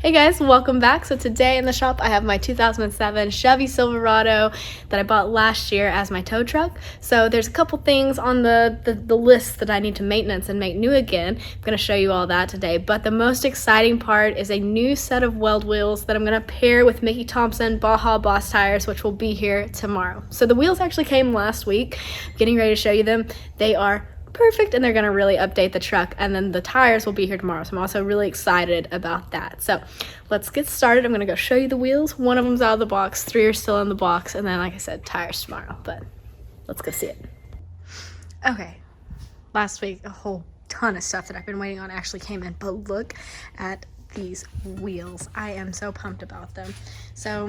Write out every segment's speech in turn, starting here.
Hey guys, welcome back. So today in the shop I have my 2007 Chevy Silverado that I bought last year as my tow truck. So there's a couple things on the list that I need to maintenance and make new again. I'm going to show you all that today, but the most exciting part is a new set of weld wheels that I'm going to pair with Mickey Thompson Baja Boss tires, which will be here tomorrow. So the wheels actually came last week. I'm getting ready to show you them. They are perfect, and they're going to really update the truck, and then the tires will be here tomorrow, so I'm also really excited about that. So let's get started. I'm going to go show you the wheels. One of them's out of the box, 3 are still in the box, and then like I said, tires tomorrow, but let's go see it. Okay, last week a whole ton of stuff that I've been waiting on actually came in, but look at these wheels. I am so pumped about them. So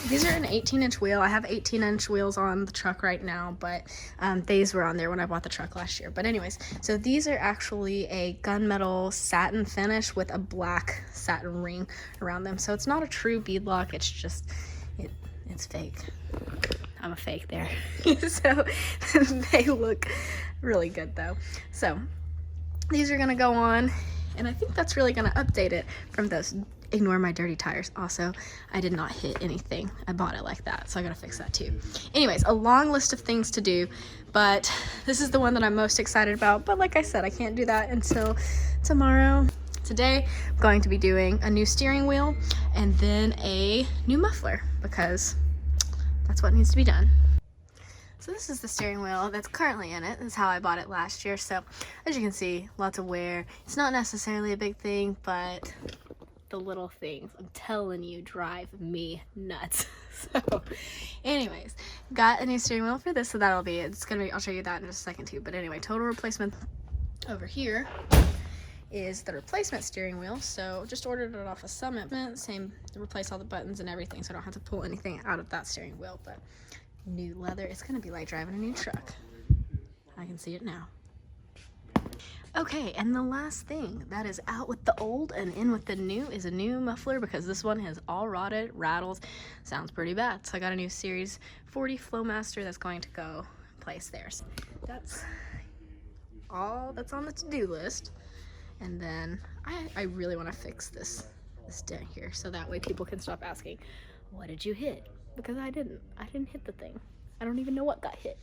these are an 18-inch wheel. I have 18-inch wheels on the truck right now, but these were on there when I bought the truck last year. But anyways, so these are actually a gunmetal satin finish with a black satin ring around them. So it's not a true beadlock, it's just it's fake. I'm a fake there. So they look really good though. So these are gonna go on, and I think that's really going to update it from those. Ignore my dirty tires. Also, I did not hit anything. I bought it like that, so I got to fix that too. Anyways, a long list of things to do, but this is the one that I'm most excited about. But like I said, I can't do that until tomorrow. Today, I'm going to be doing a new steering wheel and then a new muffler because that's what needs to be done. So this is the steering wheel that's currently in it. This is how I bought it last year. So as you can see, lots of wear. It's not necessarily a big thing, but the little things, I'm telling you, drive me nuts. So anyways, got a new steering wheel for this, so that'll be it. It's gonna be, I'll show you that in just a second too. But anyway, total replacement over here is the replacement steering wheel. So just ordered it off of Summit. Same, replace all the buttons and everything, so I don't have to pull anything out of that steering wheel. But new leather. It's gonna be like driving a new truck. I can see it now. Okay, and the last thing that is out with the old and in with the new is a new muffler, because this one has all rotted, rattles, sounds pretty bad. So I got a new Series 40 Flowmaster that's going to go place there. So that's all that's on the to-do list. And then I really want to fix this dent here, so that way people can stop asking, what did you hit? Because I didn't hit the thing. I don't even know what got hit.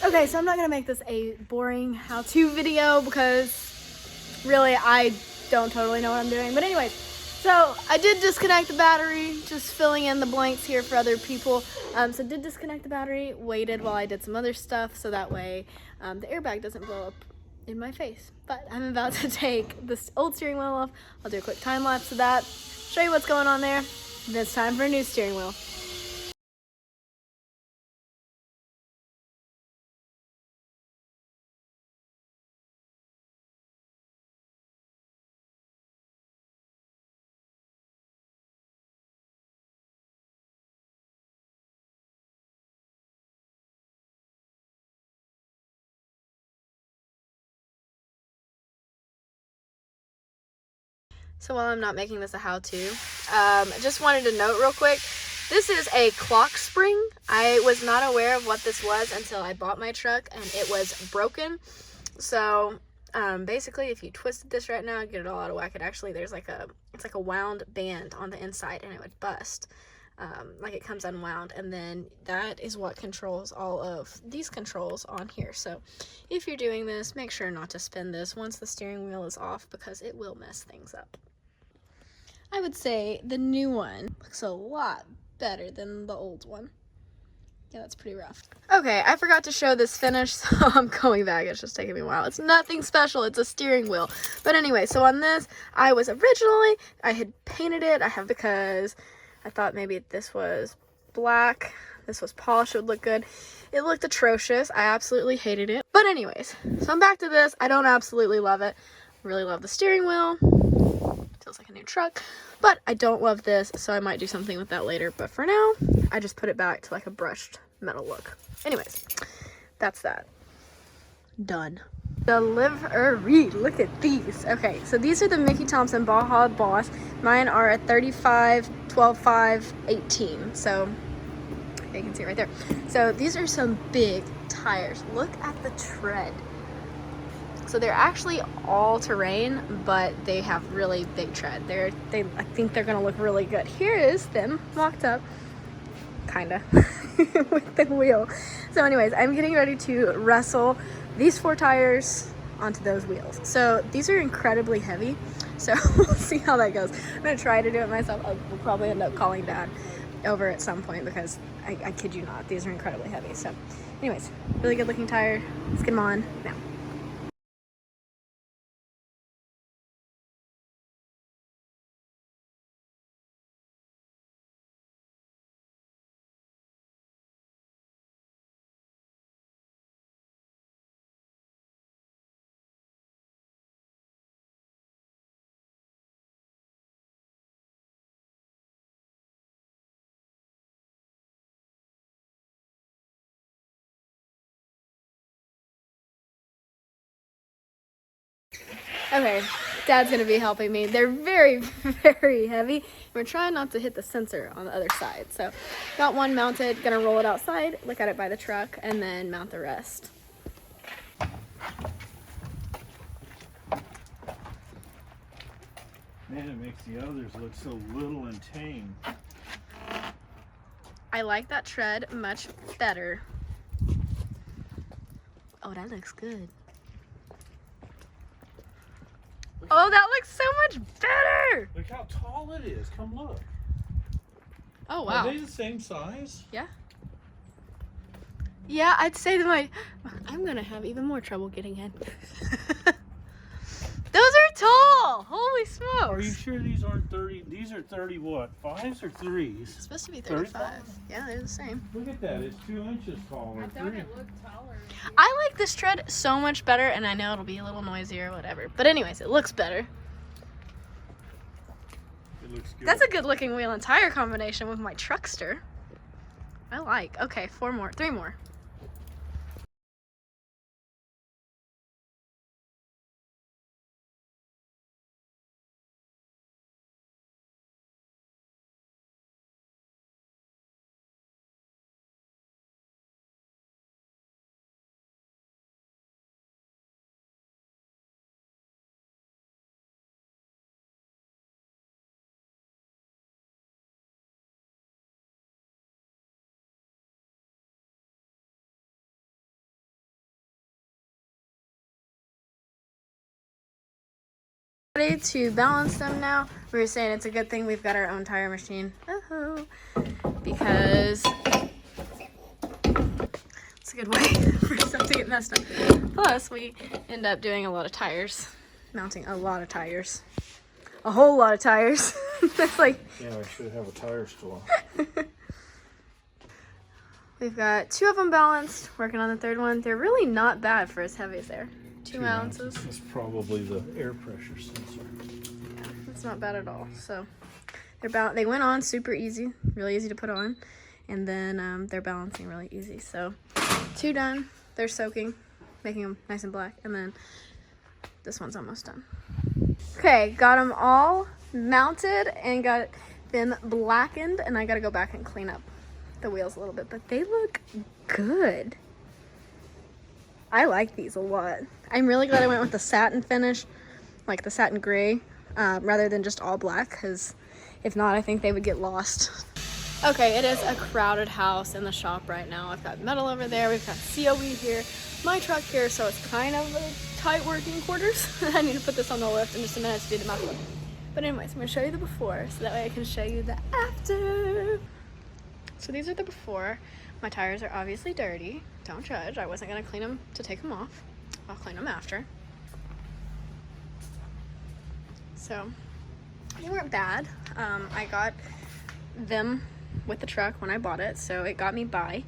Okay, so I'm not gonna make this a boring how-to video because really I don't totally know what I'm doing. But anyways, so I did disconnect the battery, just filling in the blanks here for other people. So did disconnect the battery, waited while I did some other stuff so that way the airbag doesn't blow up in my face. But I'm about to take this old steering wheel off. I'll do a quick time lapse of that, show you what's going on there. Then it's time for a new steering wheel. So while I'm not making this a how-to, I just wanted to note real quick, this is a clock spring. I was not aware of what this was until I bought my truck and it was broken. So basically if you twisted this right now, get it all out of whack, it actually, it's like a wound band on the inside and it would bust. Like it comes unwound, and then that is what controls all of these controls on here. So if you're doing this, make sure not to spin this once the steering wheel is off because it will mess things up. I would say the new one looks a lot better than the old one. Yeah, that's pretty rough. Okay, I forgot to show this finish, so I'm going back. It's just taking me a while. It's nothing special. It's a steering wheel. But anyway, so on this, I had painted it. I have because I thought maybe this was black, this was polished, it would look good. It looked atrocious. I absolutely hated it. But anyways, so I'm back to this. I don't absolutely love it. I really love the steering wheel. Feels like a new truck. But I don't love this, so I might do something with that later. But for now, I just put it back to like a brushed metal look. Anyways, that's that. Done. Delivery. Look at these. Okay, so these are the Mickey Thompson Baja Boss. Mine are a 35, 12, 5, 18. So you can see it right there. So these are some big tires. Look at the tread. So they're actually all terrain, but they have really big tread. I think they're gonna look really good. Here is them mocked up, kinda, with the wheel. So anyways, I'm getting ready to wrestle these 4 tires onto those wheels. So these are incredibly heavy, so we'll see how that goes. I'm gonna try to do it myself. We'll probably end up calling Dad over at some point because I kid you not, these are incredibly heavy. So anyways, really good looking tire. Let's get them on now. Okay, Dad's gonna be helping me. They're very, very heavy. We're trying not to hit the sensor on the other side. So, got one mounted, gonna roll it outside, look at it by the truck, and then mount the rest. Man, it makes the others look so little and tame. I like that tread much better. Oh, that looks good. Oh, that looks so much better! Look how tall it is. Come look. Oh, wow. Are they the same size? Yeah. Yeah, I'd say that I'm gonna have even more trouble getting in. Those are tall! Holy smokes! Are you sure these aren't 30? These are 30 what? 5s or 3s? It's supposed to be 35. Yeah, they're the same. Look at that. It's 2 inches taller. I thought it looked taller. I like this tread so much better, and I know it'll be a little noisier or whatever. But anyways, it looks better. It looks good. That's a good looking wheel and tire combination with my truckster. I like. Okay, 3 more. Ready to balance them now. We were saying it's a good thing we've got our own tire machine. Oh, because it's a good way for stuff to get messed up. Plus, we end up doing a lot of tires, mounting a lot of tires, a whole lot of tires. That's like, Yeah, I should have a tire store. we've got 2 of them balanced, working on the 3rd one. They're really not bad for as heavy as they're 2 ounces. It's probably the air pressure sensor. Yeah, it's not bad at all. So they went on super easy, really easy to put on, and then they're balancing really easy. So 2 done. They're soaking, making them nice and black, and then this one's almost done. Okay, got them all mounted and got them blackened, and I gotta go back and clean up the wheels a little bit, but they look good. I like these a lot. I'm really glad I went with the satin finish, like the satin gray, rather than just all black, because if not, I think they would get lost. Okay, it is a crowded house in the shop right now. I've got metal over there, we've got COE here, my truck here, so it's kind of a tight working quarters. I need to put this on the lift in just a minute to do the mouth lift. But anyways, I'm gonna show you the before, so that way I can show you the after. So these are the before. My tires are obviously dirty. Don't judge. I wasn't gonna clean them to take them off. I'll clean them after. So they weren't bad. I got them with the truck when I bought it, so it got me by.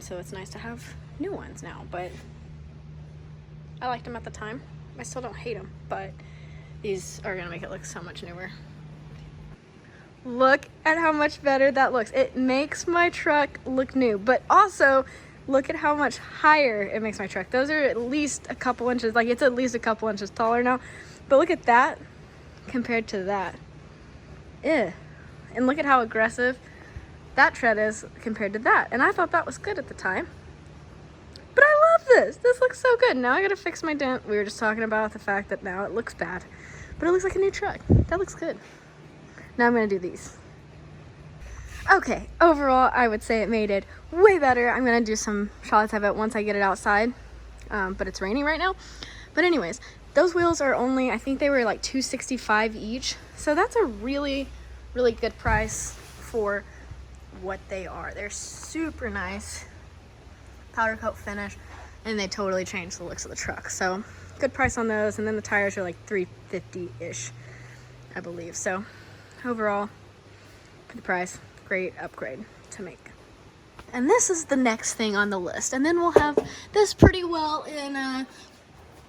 So it's nice to have new ones now, but I liked them at the time. I still don't hate them, but these are gonna make it look so much newer. Look at how much better that looks. It makes my truck look new, but also look at how much higher it makes my truck. Those are at least a couple inches, like it's at least a couple inches taller now, but look at that compared to that. And look at how aggressive that tread is compared to that. And I thought that was good at the time, but I love this? This looks so good. Now I gotta fix my dent. We were just talking about the fact that now it looks bad, but it looks like a new truck. That looks good. Now I'm gonna do these. Okay, overall, I would say it made it way better. I'm gonna do some shots of it once I get it outside, but it's raining right now. But anyways, those wheels are only, I think they were like $265 each. So that's a really, really good price for what they are. They're super nice, powder coat finish, and they totally changed the looks of the truck. So good price on those. And then the tires are like $350-ish, I believe. So overall, for the price, great upgrade to make. And this is the next thing on the list. And then we'll have this pretty well in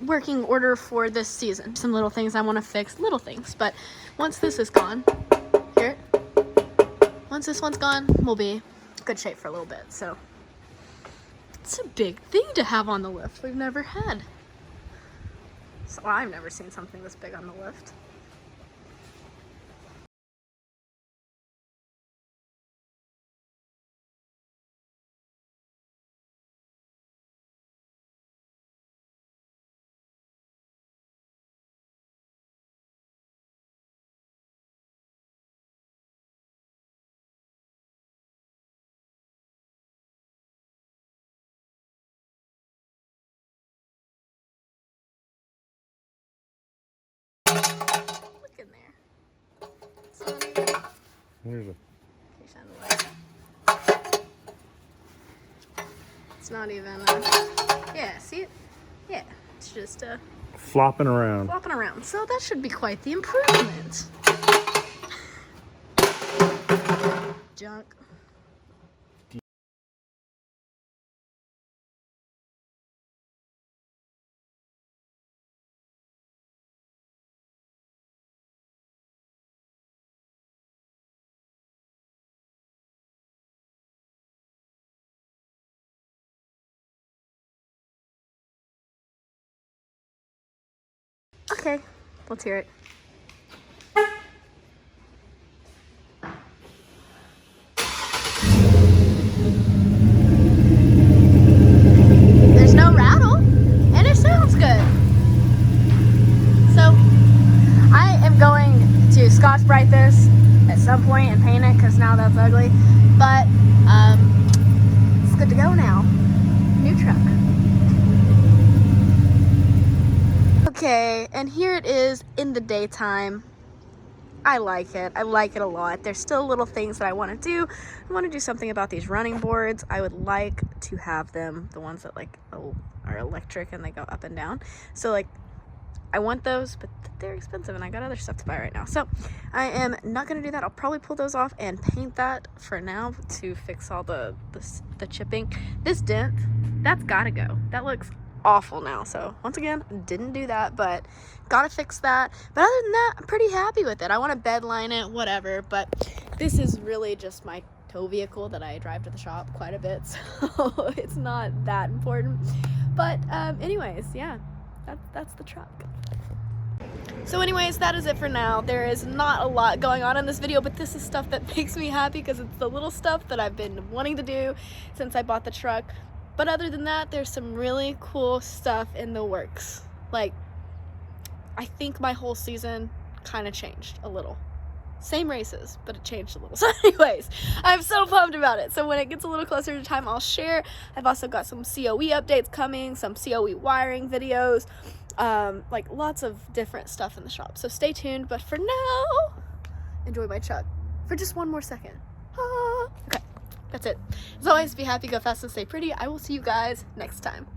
working order for this season. Some little things I want to fix, little things. But once this is gone, here, once this one's gone, we'll be in good shape for a little bit. So it's a big thing to have on the lift we've never had. So I've never seen something this big on the lift. Look in there. It's not even... Here's a... Okay, shine the light. It's not even, yeah, see it? Yeah, it's just flopping around. flopping around. So that should be quite the improvement. Junk. Okay, let's hear it. There's no rattle, and it sounds good. So, I am going to Scotch-Brite this at some point and paint it, because now that's ugly. But, it's good to go now. New truck. Okay, and here it is in the daytime. I like it. I like it a lot. There's still little things that I want to do. I want to do something about these running boards. I would like to have them, the ones that like are electric and they go up and down. So like, I want those, but they're expensive and I got other stuff to buy right now. So I am not going to do that. I'll probably pull those off and paint that for now to fix all the chipping. This dent, that's got to go. That looks awful now. So once again, didn't do that, but gotta fix that. But other than that, I'm pretty happy with it. I want to bed line it, whatever, but this is really just my tow vehicle that I drive to the shop quite a bit, so it's not that important. But anyways, yeah, that's the truck. So anyways, that is it for now. There is not a lot going on in this video, but this is stuff that makes me happy because it's the little stuff that I've been wanting to do since I bought the truck. But other than that, there's some really cool stuff in the works. Like, I think my whole season kind of changed a little. Same races, but it changed a little. So anyways, I'm so pumped about it. So when it gets a little closer to time, I'll share. I've also got some COE updates coming, some COE wiring videos, like lots of different stuff in the shop. So stay tuned. But for now, enjoy my truck for just one more second. Okay. That's it. As always, be happy, go fast, and stay pretty. I will see you guys next time.